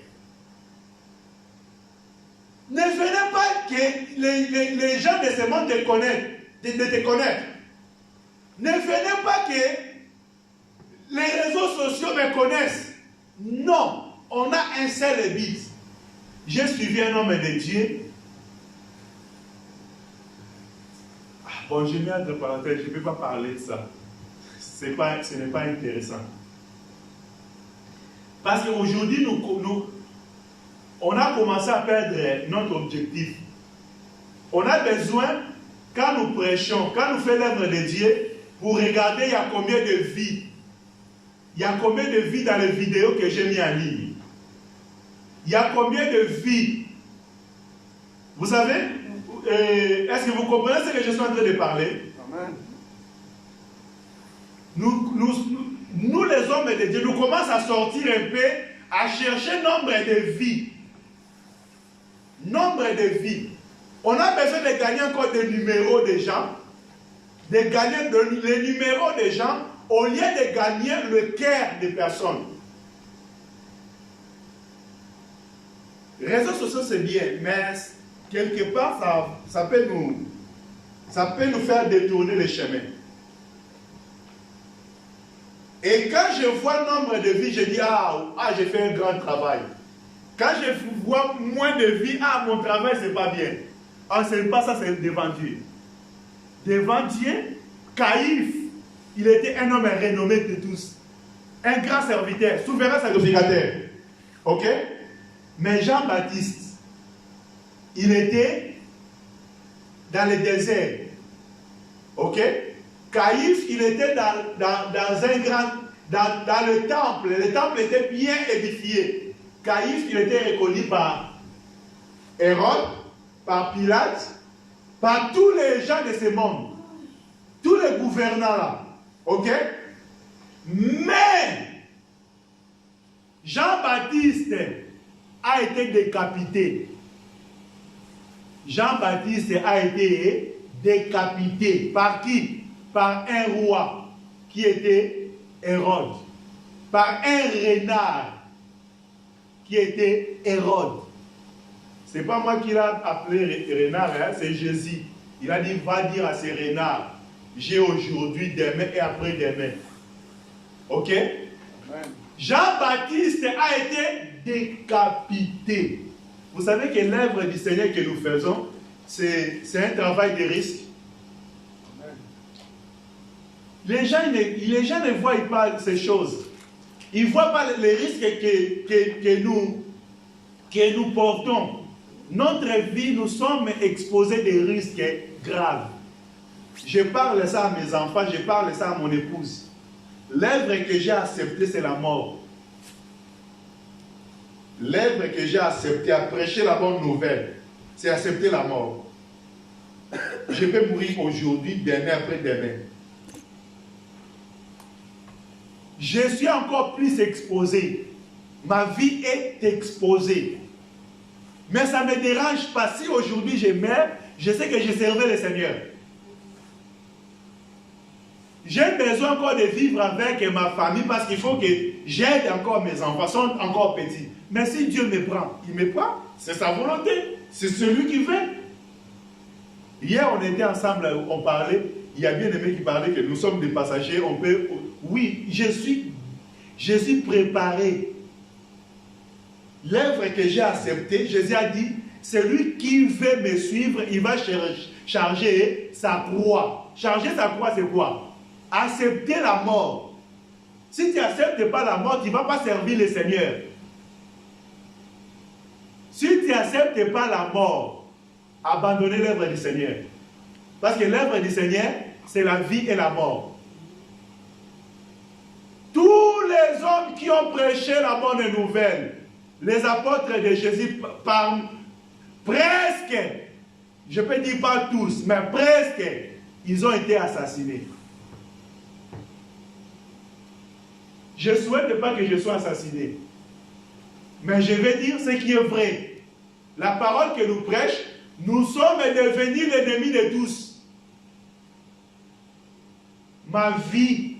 ne venez pas que les gens de ce monde te connaissent. Ne venez pas que les réseaux sociaux me connaissent. Non, on a un seul but. J'ai suivi un homme de Dieu. Bon, je mets entre parenthèses, je ne vais pas parler de ça. Ce n'est pas intéressant. Parce qu'aujourd'hui, on a commencé à perdre notre objectif. On a besoin, quand nous prêchons, quand nous faisons l'œuvre de Dieu, pour regarder il y a combien de vies. Il y a combien de vies dans les vidéos que j'ai mis en ligne. Il y a combien de vies. Vous savez, est-ce que vous comprenez ce que je suis en train de parler? Amen. Nous les hommes de Dieu, nous commençons à sortir un peu, à chercher nombre de vies. Nombre de vies. On a besoin de gagner encore des numéros des gens, de gagner les numéros des gens, au lieu de gagner le cœur des personnes. Les réseaux sociaux c'est bien, mais quelque part ça peut nous faire détourner le chemin. Et quand je vois le nombre de vies, je dis j'ai fait un grand travail. Quand je vois moins de vies, mon travail c'est pas bien. C'est pas ça, c'est devant Dieu. Devant Dieu, Caïphe, il était un homme renommé de tous. Un grand serviteur, souverain sacrificateur. Ok? Mais Jean-Baptiste, il était dans le désert. Ok? Caïphe, il était dans le temple. Le temple était bien édifié. Caïphe, il était reconnu par Hérode, par Pilate, par tous les gens de ce monde. Tous les gouvernants là. Ok? Mais Jean-Baptiste a été décapité. Jean-Baptiste a été décapité. Par qui? Par un roi qui était Hérode. Par un renard qui était Hérode. Ce n'est pas moi qui l'ai appelé renard, c'est Jésus. Il a dit, va dire à ces renards, j'ai aujourd'hui, demain et après-demain. Ok? Amen. Jean-Baptiste a été décapité. Vous savez que l'œuvre du Seigneur que nous faisons, c'est un travail de risque. Amen. Les gens ne voient pas ces choses. Ils ne voient pas les risques que nous portons. notre vie, nous sommes exposés à des risques graves. Je parle ça à mes enfants, je parle ça à mon épouse. L'œuvre que j'ai acceptée, c'est la mort. L'œuvre que j'ai acceptée à prêcher la bonne nouvelle, c'est accepter la mort. Je peux mourir aujourd'hui, demain, après-demain. Je suis encore plus exposé. Ma vie est exposée. Mais ça ne me dérange pas. Si aujourd'hui je meurs, je sais que je servais le Seigneur. J'ai besoin encore de vivre avec ma famille parce qu'il faut que j'aide encore mes enfants, sont encore petits. Mais si Dieu me prend, il me prend. C'est sa volonté. C'est celui qui veut. Hier, on était ensemble, on parlait. Il y a bien aimé qui parlait que nous sommes des passagers. On peut. Oui, je suis préparé. L'œuvre que j'ai acceptée, Jésus a dit, celui qui veut me suivre, il va charger sa croix. Charger sa croix, c'est quoi? Accepter la mort. Si tu n'acceptes pas la mort, tu ne vas pas servir le Seigneur. Si tu n'acceptes pas la mort, abandonnez l'œuvre du Seigneur. Parce que l'œuvre du Seigneur, c'est la vie et la mort. Tous les hommes qui ont prêché la bonne nouvelle, les apôtres de Jésus, presque, je peux dire pas tous, mais presque, ils ont été assassinés. Je ne souhaite pas que je sois assassiné. Mais je vais dire ce qui est vrai. La parole que nous prêchons, nous sommes devenus l'ennemi de tous. Ma vie,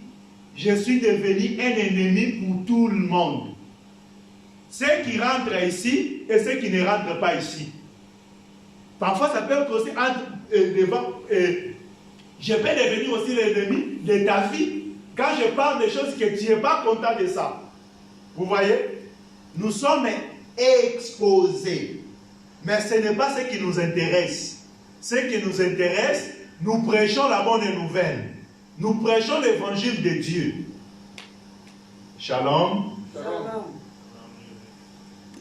je suis devenu un ennemi pour tout le monde. Ceux qui rentrent ici et ceux qui ne rentrent pas ici. Parfois, ça peut être aussi je peux devenir aussi l'ennemi de ta vie quand je parle des choses que tu n'es pas content de ça. Vous voyez? Nous sommes exposés. Mais ce n'est pas ce qui nous intéresse. Ce qui nous intéresse, nous prêchons la bonne nouvelle. Nous prêchons l'évangile de Dieu. Shalom. Shalom.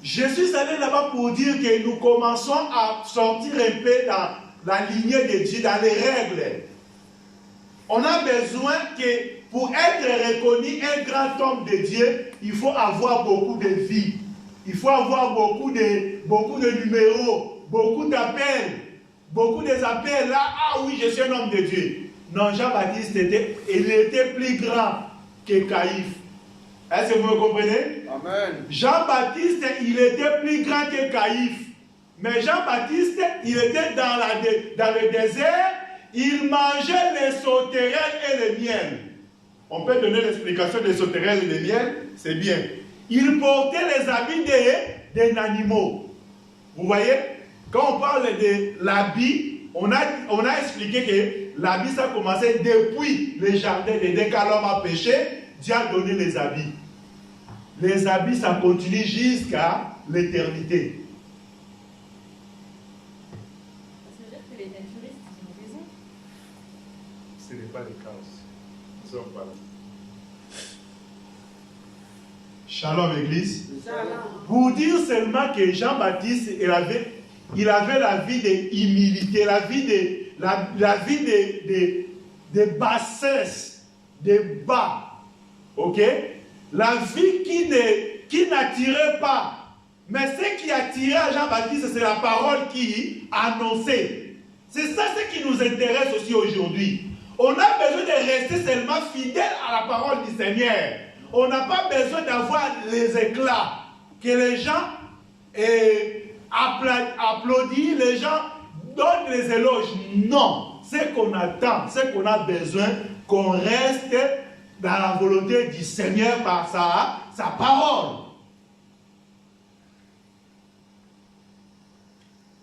Je suis allé là-bas pour dire que nous commençons à sortir un peu dans la lignée de Dieu, dans les règles. On a besoin que pour être reconnu un grand homme de Dieu, il faut avoir beaucoup de vie. Il faut avoir beaucoup de numéros, beaucoup d'appels, beaucoup d'appels. Là, ah oui, je suis un homme de Dieu. Non, Jean-Baptiste il était plus grand que Caïphe. Est-ce que vous me comprenez? Amen. Jean-Baptiste, il était plus grand que Caïphe. Mais Jean-Baptiste, il était dans le désert, il mangeait les sauterelles et le miel. On peut donner l'explication des sauterelles et du miel, c'est bien. Il portait les habits des animaux. Vous voyez? Quand on parle de l'habit, on a expliqué que l'habit, ça a commencé depuis le jardin de dès qu'Allah a péché, Dieu a donné les habits. Les habits, ça continue jusqu'à l'éternité. Ça veut dire que les naturistes, ils ont raison. Ce n'est pas le cas. Nous sommes pas là. Shalom, Église. Shalom. Pour dire seulement que Jean-Baptiste, il avait la vie d'humilité, la vie de bassesse, de bas. Ok? La vie qui n'attirait pas. Mais ce qui attirait à Jean-Baptiste, c'est la parole qui annonçait. C'est ça ce qui nous intéresse aussi aujourd'hui. On a besoin de rester seulement fidèle à la parole du Seigneur. On n'a pas besoin d'avoir les éclats. Que les gens applaudissent, les gens donnent les éloges. Non. Ce qu'on attend, ce qu'on a besoin, qu'on reste dans la volonté du Seigneur par sa parole.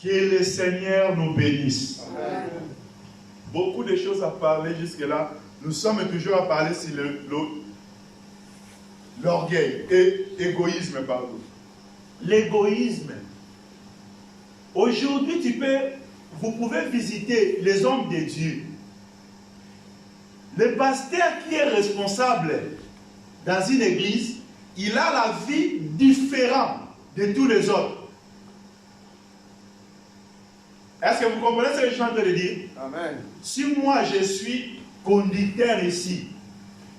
Que le Seigneur nous bénisse. Amen. Beaucoup de choses à parler jusque-là. Nous sommes toujours à parler sur l'orgueil et l'égoïsme, pardon. L'égoïsme. Aujourd'hui, vous pouvez visiter les hommes de Dieu. Le pasteur qui est responsable dans une église, il a la vie différente de tous les autres. Est-ce que vous comprenez ce que je suis en train de dire? Amen. Si moi je suis conducteur ici,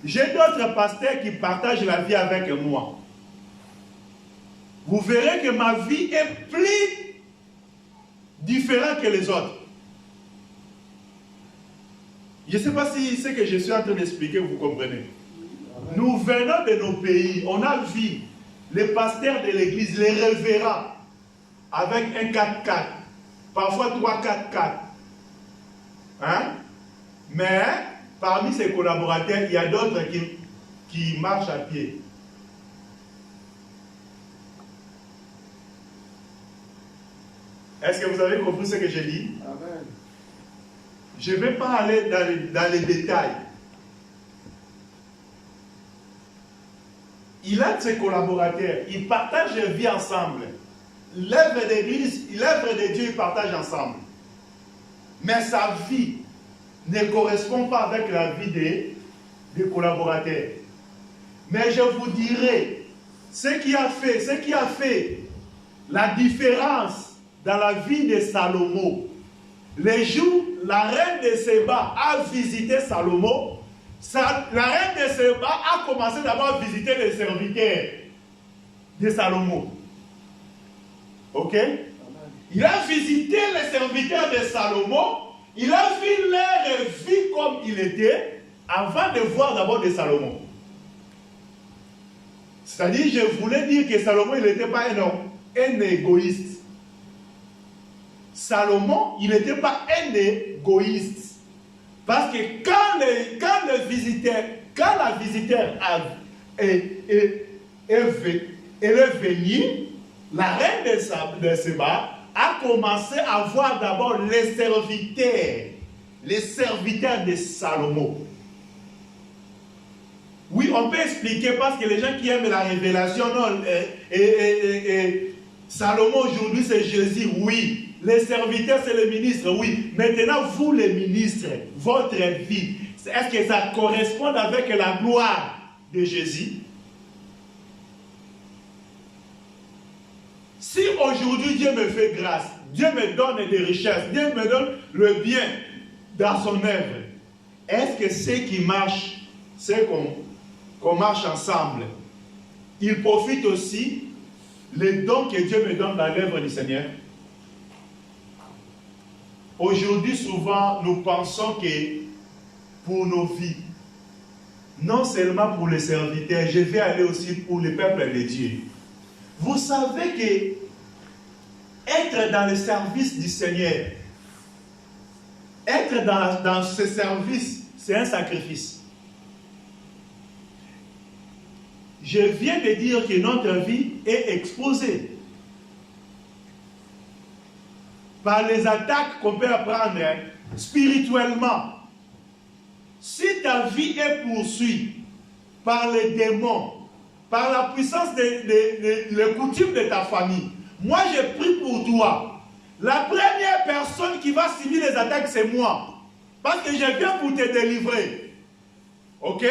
j'ai d'autres pasteurs qui partagent la vie avec moi. Vous verrez que ma vie est plus différente que les autres. Je ne sais pas si ce que je suis en train d'expliquer, vous comprenez. Amen. Nous venons de nos pays, on a vu les pasteurs de l'église, les révérends, avec un 4x4, parfois 3-4-4. Hein? Mais parmi ces collaborateurs, il y a d'autres qui marchent à pied. Est-ce que vous avez compris ce que j'ai dit? Amen. Je ne vais pas aller dans les détails. Il a de ses collaborateurs, ils partagent leur vie ensemble. L'œuvre d'église, l'œuvre de Dieu, ils partagent ensemble. Mais sa vie ne correspond pas avec la vie des collaborateurs. Mais je vous dirai, ce qui a fait la différence dans la vie de Salomon, les jours, la reine de Séba a visité Salomon. La reine de Séba a commencé d'abord à visiter les serviteurs de Salomon. Ok? Il a visité les serviteurs de Salomon. Il a vu leur vie comme il était avant de voir d'abord de Salomon. C'est-à-dire, je voulais dire que Salomon, il n'était pas un égoïste. Salomon, il n'était pas un égoïste. Parce que quand la visiteur est venue, la reine de Séba a commencé à voir d'abord les serviteurs de Salomon. Oui, on peut expliquer parce que les gens qui aiment la révélation, non, Salomon aujourd'hui c'est Jésus, oui. Les serviteurs c'est les ministres, oui. Maintenant, vous les ministres, votre vie, est-ce que ça correspond avec la gloire de Jésus? Si aujourd'hui Dieu me fait grâce, Dieu me donne des richesses, Dieu me donne le bien dans son œuvre, est-ce que ceux qui marchent, c'est qu'on marche ensemble, ils profitent aussi les dons que Dieu me donne dans l'œuvre du Seigneur? Aujourd'hui, souvent, nous pensons que pour nos vies, non seulement pour les serviteurs, je vais aller aussi pour le peuple de Dieu. Vous savez que être dans le service du Seigneur, être dans ce service, c'est un sacrifice. Je viens de dire que notre vie est exposée par les attaques qu'on peut apprendre spirituellement. Si ta vie est poursuivie par les démons, par la puissance des coutumes de ta famille, moi je prie pour toi. La première personne qui va subir les attaques, c'est moi. Parce que je viens pour te délivrer. Ok?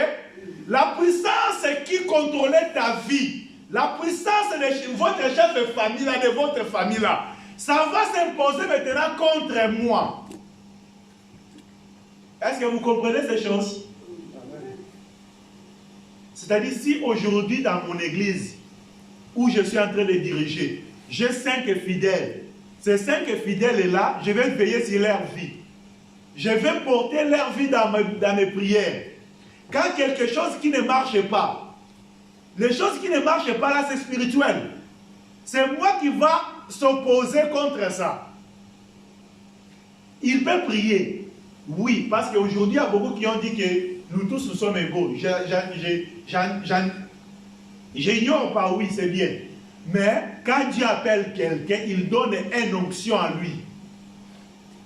La puissance qui contrôlait ta vie, la puissance de votre chef de famille, de votre famille là, ça va s'imposer maintenant contre moi. Est-ce que vous comprenez ces choses? C'est-à-dire, si aujourd'hui dans mon église, où je suis en train de diriger, j'ai 5 fidèles, ces 5 fidèles-là, je vais veiller sur leur vie. Je vais porter leur vie dans mes prières. Quand quelque chose qui ne marche pas, les choses qui ne marchent pas là, c'est spirituel. C'est moi qui va s'opposer contre ça. Il peut prier. Oui, parce qu'aujourd'hui, il y a beaucoup qui ont dit que nous tous nous sommes égaux. J'ignore pas, oui, c'est bien. Mais quand Dieu appelle quelqu'un, il donne une onction à lui.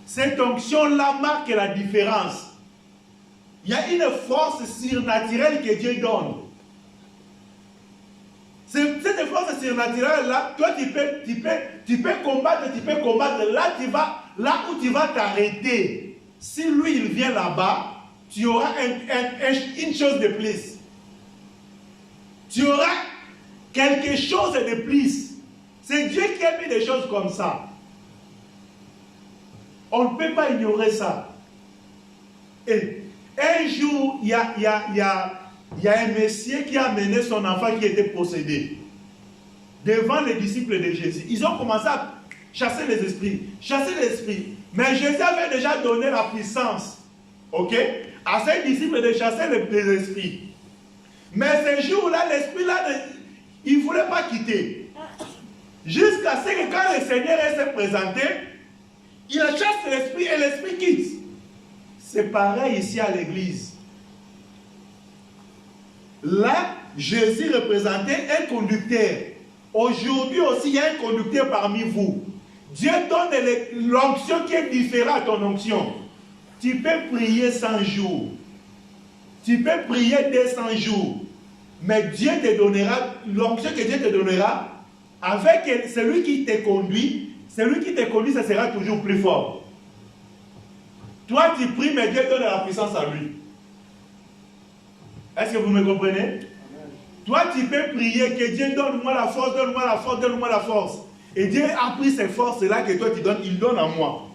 Cette onction-là marque la différence. Il y a une force surnaturelle que Dieu donne. Cette force surnaturelle-là, toi tu peux combattre. Là où tu vas t'arrêter, si lui il vient là-bas, tu auras une chose de plus. Tu auras quelque chose de plus. C'est Dieu qui a mis des choses comme ça. On ne peut pas ignorer ça. Et un jour, il y a un monsieur qui a amené son enfant qui était possédé devant les disciples de Jésus. Ils ont commencé à chasser les esprits. Mais Jésus avait déjà donné la puissance, ok, à ses disciples de chasser les esprits. Mais ce jour-là, l'esprit-là, il ne voulait pas quitter. Jusqu'à ce que quand le Seigneur s'est présenté, il chasse l'esprit et l'esprit quitte. C'est pareil ici à l'église. Là, Jésus représentait un conducteur. Aujourd'hui aussi, il y a un conducteur parmi vous. Dieu donne l'onction qui est différente à ton onction. Tu peux prier 100 jours. Tu peux prier 200 jours. Mais Dieu te donnera, l'onction que Dieu te donnera, avec celui qui te conduit, ce sera toujours plus fort. Toi, tu pries, mais Dieu donne la puissance à lui. Est-ce que vous me comprenez? Amen. Toi, tu peux prier que Dieu donne-moi la force, donne-moi la force, donne-moi la force. Et Dieu a pris ces forces-là que toi tu donnes, il donne à moi.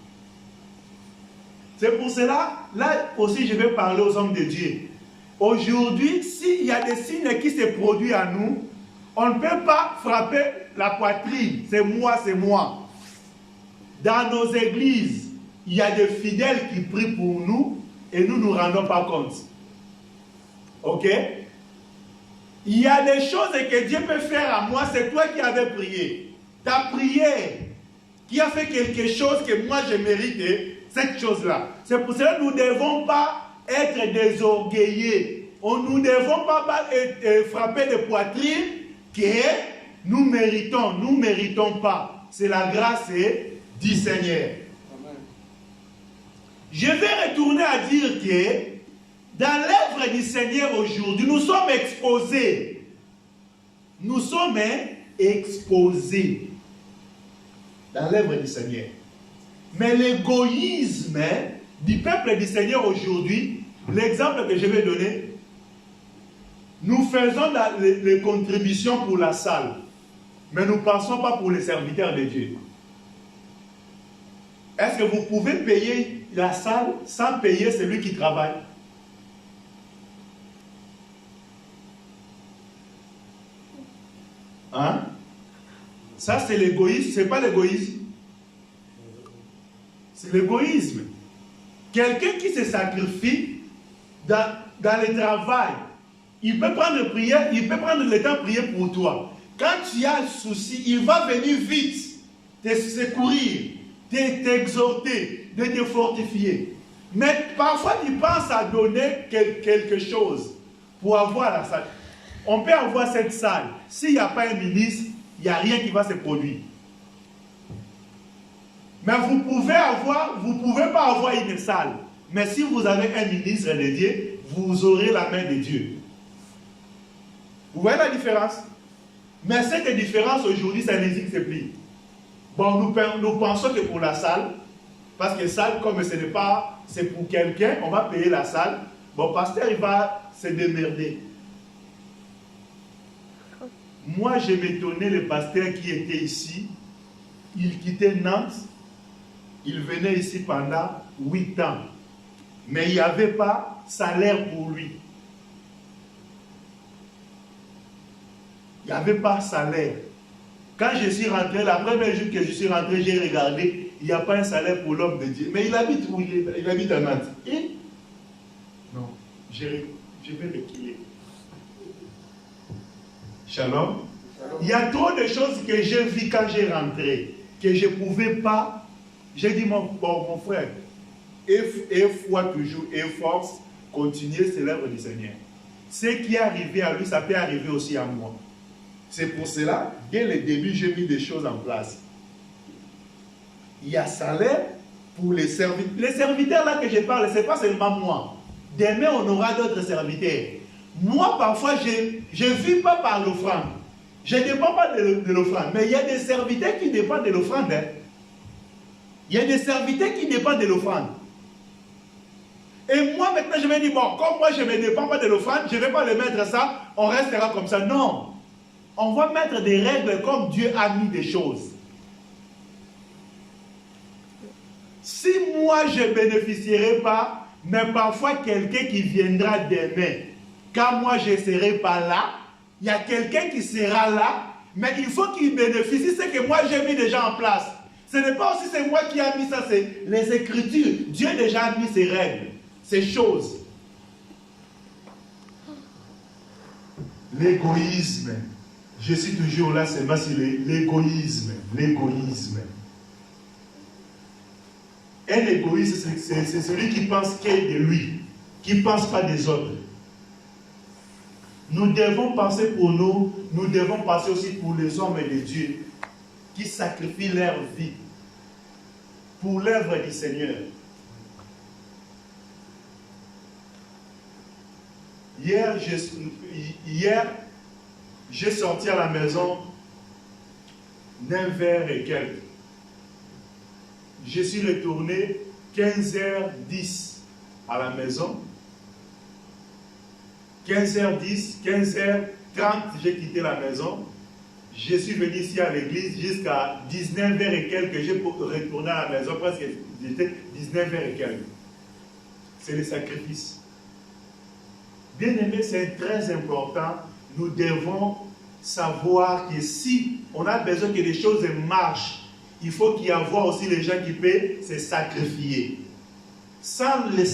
C'est pour cela, là aussi je vais parler aux hommes de Dieu. Aujourd'hui, s'il y a des signes qui se produisent à nous, on ne peut pas frapper la poitrine. C'est moi, c'est moi. Dans nos églises, il y a des fidèles qui prient pour nous et nous ne nous rendons pas compte. Ok? Il y a des choses que Dieu peut faire à moi, c'est toi qui avais prié. Ta prière qui a fait quelque chose que moi je méritais, cette chose-là. C'est pour cela que nous ne devons pas être désorgueillés. Nous ne devons pas frapper de poitrine que nous méritons. Nous ne méritons pas. C'est la grâce du Seigneur. Amen. Je vais retourner à dire que dans l'œuvre du Seigneur aujourd'hui, nous sommes exposés. Nous sommes exposés dans l'œuvre du Seigneur. Mais l'égoïsme du peuple du Seigneur aujourd'hui, l'exemple que je vais donner, nous faisons les contributions pour la salle, mais nous ne pensons pas pour les serviteurs de Dieu. Est-ce que vous pouvez payer la salle sans payer celui qui travaille? Hein? Ça, c'est l'égoïsme. Ce n'est pas l'égoïsme. C'est l'égoïsme. Quelqu'un qui se sacrifie dans le travail, il peut prendre le temps de prier pour toi. Quand tu as un souci, il va venir vite te secourir, t'exhorter, de te fortifier. Mais parfois, tu penses à donner quelque chose pour avoir la salle. On peut avoir cette salle. S'il n'y a pas un ministre, il n'y a rien qui va se produire. Mais vous ne pouvez pas avoir une salle. Mais si vous avez un ministre de Dieu, vous aurez la main de Dieu. Vous voyez la différence? Mais cette différence aujourd'hui, ça n'existe plus. Bon, nous pensons que pour la salle, parce que salle, comme ce n'est pas, c'est pour quelqu'un, on va payer la salle. Bon, pasteur, il va se démerder. Moi, je m'étonnais le pasteur qui était ici. Il quittait Nantes. Il venait ici pendant 8 ans. Mais il n'y avait pas salaire pour lui. Il n'y avait pas salaire. Quand je suis rentré, la première jour que je suis rentré, j'ai regardé, il n'y a pas un salaire pour l'homme de Dieu. Mais il habite où? Il habite à Nantes. Et non, je vais reculer. Shalom. Il y a trop de choses que j'ai vues quand j'ai rentré, que je ne pouvais pas. J'ai dit, mon frère, et foi toujours, et force, continuer, c'est l'œuvre du Seigneur. Ce qui est arrivé à lui, ça peut arriver aussi à moi. C'est pour cela, dès le début, j'ai mis des choses en place. Il y a salaire pour les serviteurs. Les serviteurs là que je parle, ce n'est pas seulement moi. Demain, on aura d'autres serviteurs. Moi, parfois, je ne vis pas par l'offrande. Je ne dépends pas de l'offrande. Mais il y a des serviteurs qui dépendent de l'offrande. Hein. Il y a des serviteurs qui dépendent de l'offrande. Et moi, maintenant, je me dis, bon, comme moi, je ne dépends pas de l'offrande, je ne vais pas le mettre ça, on restera comme ça. Non. On va mettre des règles comme Dieu a mis des choses. Si moi je ne bénéficierai pas, mais parfois quelqu'un qui viendra demain, quand moi je ne serai pas là, il y a quelqu'un qui sera là, mais il faut qu'il bénéficie ce que moi j'ai mis déjà en place. Ce n'est pas aussi c'est moi qui ai mis ça, c'est les Écritures. Dieu déjà a mis ses règles, ses choses. L'égoïsme. Je suis toujours là, c'est l'égoïsme. L'égoïsme. Un égoïste, c'est celui qui pense que de lui, qui ne pense pas des autres. Nous devons penser pour nous, nous devons penser aussi pour les hommes de Dieu qui sacrifient leur vie pour l'œuvre du Seigneur. Hier, j'ai sorti à la maison 9h et quelques. Je suis retourné 15h10 à la maison. 15h10, 15h30, j'ai quitté la maison. Je suis venu ici à l'église jusqu'à 19h et quelques. J'ai retourné à la maison, presque 19h et quelques. C'est le sacrifice. Bien aimé, c'est très important. Nous devons savoir que si on a besoin que les choses marchent, il faut qu'il y ait aussi les gens qui peuvent se sacrifier. Sans le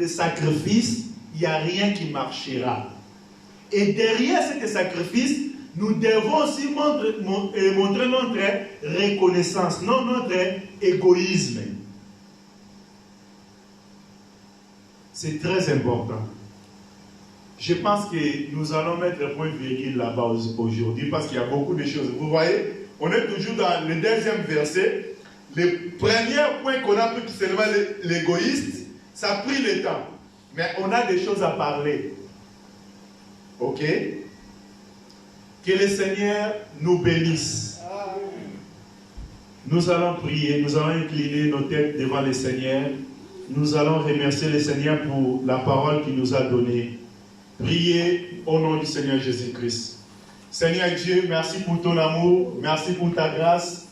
sacrifice, il n'y a rien qui marchera. Et derrière ce sacrifice, nous devons aussi montrer notre reconnaissance, non notre égoïsme. C'est très important. Je pense que nous allons mettre un point virgule là-bas aujourd'hui parce qu'il y a beaucoup de choses. Vous voyez, on est toujours dans le deuxième verset. Le premier point qu'on a pris, c'est seulement l'égoïste, ça a pris le temps. Mais on a des choses à parler. Ok? Que le Seigneur nous bénisse. Nous allons prier, nous allons incliner nos têtes devant le Seigneur. Nous allons remercier le Seigneur pour la parole qu'il nous a donnée. Priez au nom du Seigneur Jésus-Christ. Seigneur Dieu, merci pour ton amour, merci pour ta grâce.